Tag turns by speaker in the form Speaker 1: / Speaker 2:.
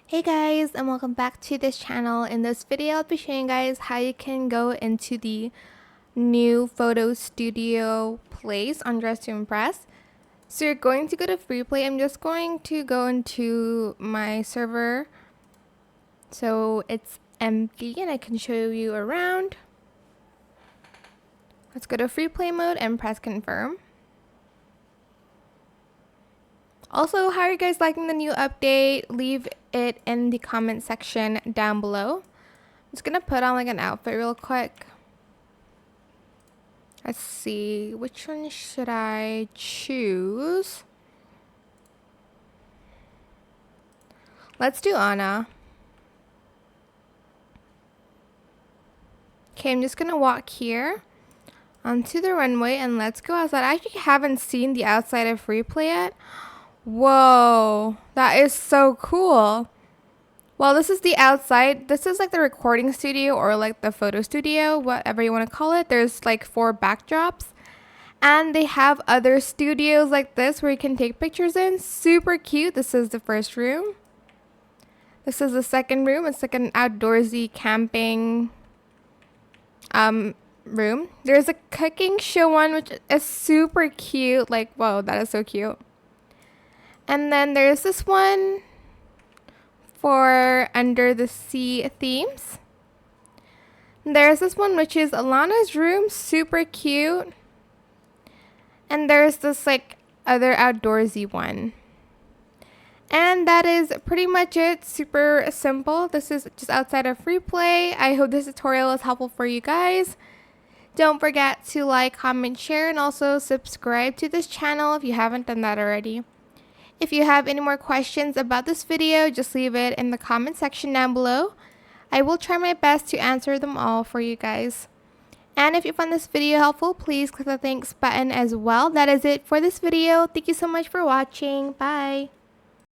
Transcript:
Speaker 1: Hey guys, and welcome back to this channel. In this video, I'll be showing you guys how you can go into the new photo studio place on Dress to Impress. So you're going to go to free play. I'm just going to go into my server so it's empty and I can show you around. Let's go to free play mode and press confirm. Also, how are you guys liking the new update? Leave it in the comment section down below. I'm just gonna put on like an outfit real quick. Let's see, which one should I choose? Let's do Anna. Okay, I'm just gonna walk here onto the runway and let's go outside. I actually haven't seen the outside of free play yet. Whoa, that is so cool. Well, this is the outside. This is like the recording studio or like the photo studio, whatever you want to call it. There's like 4 backdrops. And they have other studios like this where you can take pictures in. Super cute. This is the first room. This is the second room. It's like an outdoorsy camping room. There's a cooking show one, which is super cute. Like, whoa, that is so cute. And then there's this one for under the sea themes. There's this one which is Alana's room, super cute. And there's this like other outdoorsy one. And that is pretty much it. Super simple. This is just outside of free play. I hope this tutorial is helpful for you guys. Don't forget to like, comment, share, and also subscribe to this channel if you haven't done that already. If you have any more questions about this video, just leave it in the comment section down below. I will try my best to answer them all for you guys. And if you found this video helpful, please click the thanks button as well. That is it for this video. Thank you so much for watching. Bye.